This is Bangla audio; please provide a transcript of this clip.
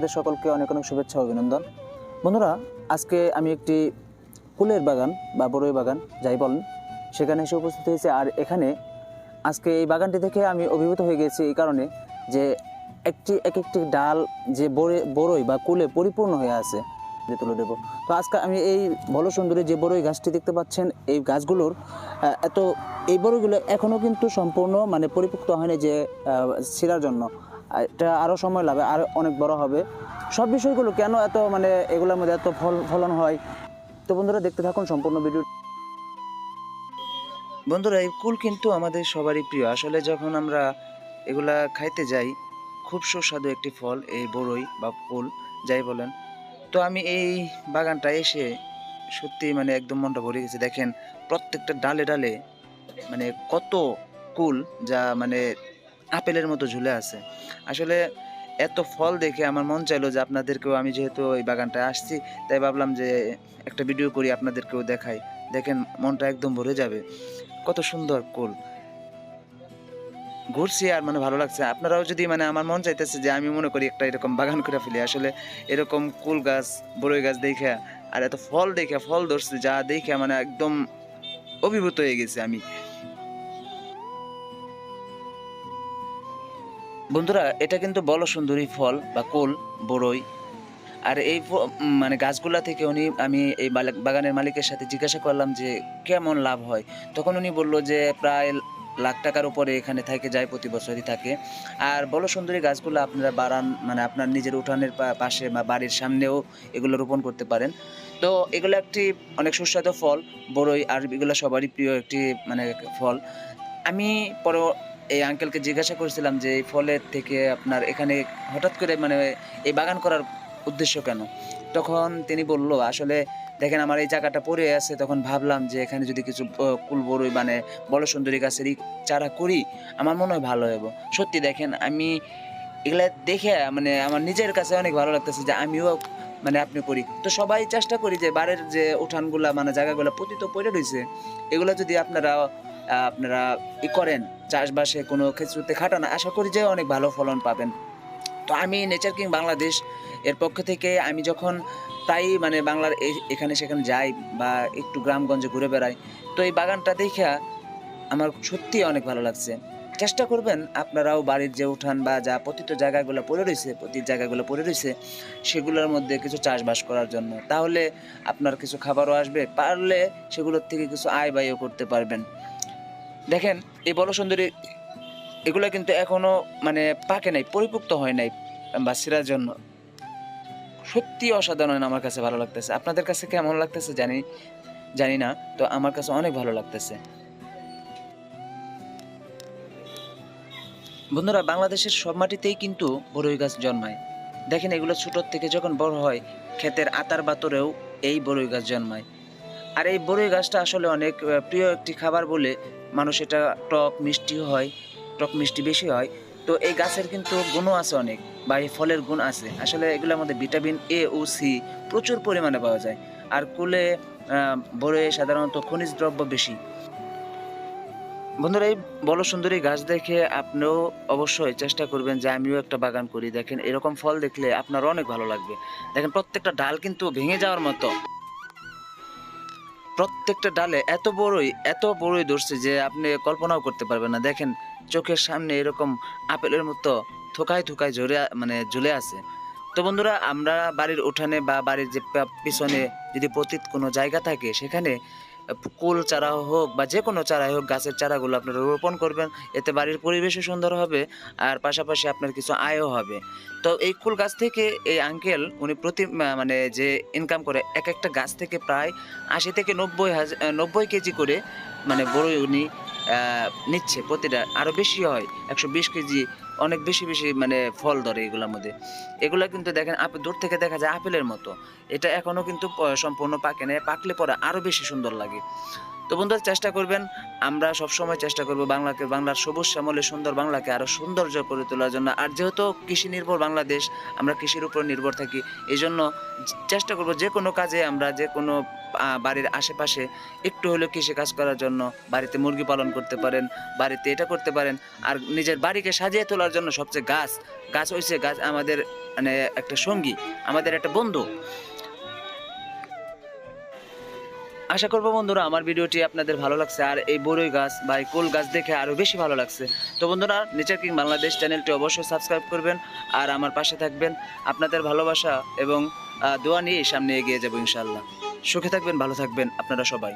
দর্শকদের সকলকে অনেক অনেক শুভেচ্ছা অভিনন্দন। বন্ধুরা, আজকে আমি একটি কুলের বাগান বা বড়ই বাগান যাই বলেন সেখানে এসে উপস্থিত হয়েছে। আর এখানে আজকে এই বাগানটি দেখে আমি অভিভূত হয়ে গেছি এই কারণে যে এক একটি ডাল যে বড়ই বা কুলে পরিপূর্ণ হয়ে আছে, যে তুলে দেবো। তো আজকে আমি এই বড় সুন্দরী যে বড়ই গাছটি দেখতে পাচ্ছেন, এই গাছগুলোর এই বড়ইগুলো এখনও কিন্তু সম্পূর্ণ মানে পরিপুক্ত হয়নি যে ছিঁড়ার জন্য। এটা আরও সময় লাগবে, আর অনেক বড় হবে। সব বিষয়গুলো কেন এত মানে এগুলোর মধ্যে এত ফলন হয়, তো বন্ধুরা দেখতে থাকুন সম্পূর্ণ ভিডিও। বন্ধুরা, এই কুল কিন্তু আমাদের সবারই প্রিয়। আসলে যখন আমরা এগুলা খাইতে যাই, খুব সুস্বাদু একটি ফল এই বড়ই বা কুল যাই বলেন। তো আমি এই বাগানটা এসে সত্যি মানে একদম মনটা ভরে গেছে। দেখেন প্রত্যেকটা ডালে ডালে মানে কত কুল, যা মানে আপেলের মতো ঝুলে আছে। আসলে এত ফল দেখে আমার মন চাইলো যে আপনাদেরকেও, আমি যেহেতু এই বাগানটায় আসছি তাই ভাবলাম যে একটা ভিডিও করি, আপনাদেরকেও দেখাই। দেখেন মনটা একদম ভরে যাবে, কত সুন্দর কুল। ঘুরছি আর মানে ভালো লাগছে। আপনারাও যদি মানে আমার মন চাইতেছে যে আমি মনে করি একটা এরকম বাগান করে ফেলি। আসলে এরকম কুল গাছ, বড়ই গাছ দেখে আর এত ফল দেখে, ফল ধরছে যা দেখে মানে একদম অভিভূত হয়ে গেছি আমি। বন্ধুরা, এটা কিন্তু বলসুন্দরী ফল বা কুল বড়ই। আর এই মানে গাছগুলা থেকে আমি এই বাগানের মালিকের সাথে জিজ্ঞাসা করলাম যে কেমন লাভ হয়। তখন উনি বলল যে প্রায় লাখ টাকার উপরে এখানে থেকে যায়, প্রতি বছরই থাকে। আর বলসুন্দরী গাছগুলো আপনারা বাড়ান মানে আপনার নিজের উঠানের পাশে বা বাড়ির সামনেও এগুলো রোপণ করতে পারেন। তো এগুলো একটি অনেক সুস্বাদু ফল বড়ই, আর এগুলো সবারই প্রিয় একটি মানে ফল। আমি পরে এই আঙ্কেলকে জিজ্ঞাসা করেছিলাম যে এই ফলের থেকে আপনার এখানে হঠাৎ করে মানে এই বাগান করার উদ্দেশ্য কেন? তখন তিনি বলল, আসলে দেখেন আমার এই জায়গাটা পড়ে আছে, তখন ভাবলাম যে এখানে যদি কিছু কুল বড়ই মানে বলসুন্দরী গাছেরই চারা করি, আমার মনে হয় ভালো হবে। সত্যি দেখেন আমি এগুলা দেখে মানে আমার নিজের কাছে অনেক ভালো লাগতেছে যে আমিও মানে আপনি করি। তো সবাই চেষ্টা করি যে বাড়ির যে উঠানগুলা মানে জায়গাগুলা পতিত পড়ে রইছে, এগুলা যদি আপনারা করেন, চাষবাসে কোনো কিছুতে খাটান, আশা করি যে অনেক ভালো ফলন পাবেন। তো আমি নেচার কিং বাংলাদেশ এর পক্ষ থেকে আমি যখন প্রায়ই মানে বাংলার এখানে সেখানে যাই বা একটু গ্রামগঞ্জে ঘুরে বেড়াই, তো এই বাগানটা দেইখা আমার সত্যিই অনেক ভালো লাগছে। চেষ্টা করবেন আপনারাও বাড়ির যে উঠান বা যা পতিত জায়গাগুলো পড়ে রইছে, পতিত জায়গাগুলো পড়ে রইছে, সেগুলোর মধ্যে কিছু চাষবাস করার জন্য। তাহলে আপনার কিছু খাবারও আসবে, পারলে সেগুলোর থেকে কিছু আয় ব্যয়ও করতে পারবেন। দেখেন এই বলসুন্দরী এগুলা কিন্তু এখনো মানে পাকে নাই, পরিপুক্ত হয় নাই বা ছিঁড়ার জন্য। সত্যি অসাধারণ, আমার কাছে ভালো লাগতেছে। আপনাদের কাছে কেমন লাগতেছে জানি না। তো আমার কাছে অনেক ভালো লাগতেছে। বন্ধুরা, বাংলাদেশের সব মাটিতেই কিন্তু বড়ই গাছ জন্মায়। দেখেন এগুলো ছোটোর থেকে যখন বড় হয়, ক্ষেতের আতার বাতরেও এই বড়ই গাছ জন্মায়। আর এই বড়ই গাছটা আসলে অনেক প্রিয় একটি খাবার বলে মানুষ এটা টক মিষ্টি হয়, টক মিষ্টি বেশি হয়। তো এই গাছের কিন্তু গুণও আছে অনেক, বা এই ফলের গুণ আছে। আসলে এগুলোর মধ্যে ভিটামিন এ ও সি প্রচুর পরিমাণে পাওয়া যায়। আর কুলে বড়য়ে সাধারণত খনিজ দ্রব্য বেশি। বন্ধুরা, এই বলসুন্দরী গাছ দেখে আপনিও অবশ্যই চেষ্টা করবেন যে আমিও একটা বাগান করি। দেখেন এরকম ফল দেখলে আপনার অনেক ভালো লাগবে। দেখেন প্রত্যেকটা ডাল কিন্তু ভেঙে যাওয়ার মতো, প্রত্যেকটা ডালে এত বড়ই ধরছে যে আপনি কল্পনাও করতে পারবেন না। দেখেন চোখের সামনে এরকম আপেলের মতো থোকায় থোকায় ঝুলে আছে। তো বন্ধুরা, আমরা বাড়ির উঠানে বা বাড়ির যে পিছনে যদি পতিত কোনো জায়গা থাকে, সেখানে কুল চারা হোক বা যে কোনো চারাই হোক, গাছের চারাগুলো আপনারা রোপণ করবেন। এতে বাড়ির পরিবেশও সুন্দর হবে, আর পাশাপাশি আপনার কিছু আয়ও হবে। তো এই কুল গাছ থেকে এই আঙ্কেল উনি মানে যে ইনকাম করে, এক একটা গাছ থেকে প্রায় ৮০ থেকে ৯০ কেজি করে মানে বড়ই উনি নিচ্ছে প্রতিটা। আরও বেশি হয়, ১২০ কেজি, অনেক বেশি মানে ফল ধরে এগুলোর মধ্যে। এগুলা কিন্তু দেখেন দূর থেকে দেখা যায় আপেলের মতো। এটা এখনো কিন্তু সম্পূর্ণ পাকে নাই, পাকলে পরে আরও বেশি সুন্দর লাগে। তো বন্ধুরা চেষ্টা করবেন, আমরা সবসময় চেষ্টা করব বাংলার সবুজ শ্যামলে সুন্দর বাংলাকে আরও সৌন্দর্য করে তোলার জন্য। আর যেহেতু কৃষি নির্ভর বাংলাদেশ, আমরা কৃষির উপর নির্ভর থাকি, এই জন্য চেষ্টা করব যে কোনো কাজে আমরা যে কোনো বাড়ির আশেপাশে একটু হলেও কৃষি কাজ করার জন্য। বাড়িতে মুরগি পালন করতে পারেন, বাড়িতে এটা করতে পারেন। আর নিজের বাড়িকে সাজিয়ে তোলার জন্য সবচেয়ে গাছ হইছে, গাছ আমাদের মানে একটা সঙ্গী, আমাদের একটা বন্ধু। আশা করবো বন্ধুরা আমার ভিডিওটি আপনাদের ভালো লাগছে, আর এই বড়ই গাছ বা এই কুল গাছ দেখে আরও বেশি ভালো লাগছে। তো বন্ধুরা নেচার কিং বাংলাদেশ চ্যানেলটি অবশ্যই সাবস্ক্রাইব করবেন আর আমার পাশে থাকবেন। আপনাদের ভালোবাসা এবং দোয়া নিয়ে সামনে এগিয়ে যাবো ইনশাআল্লাহ। সুখে থাকবেন, ভালো থাকবেন আপনারা সবাই।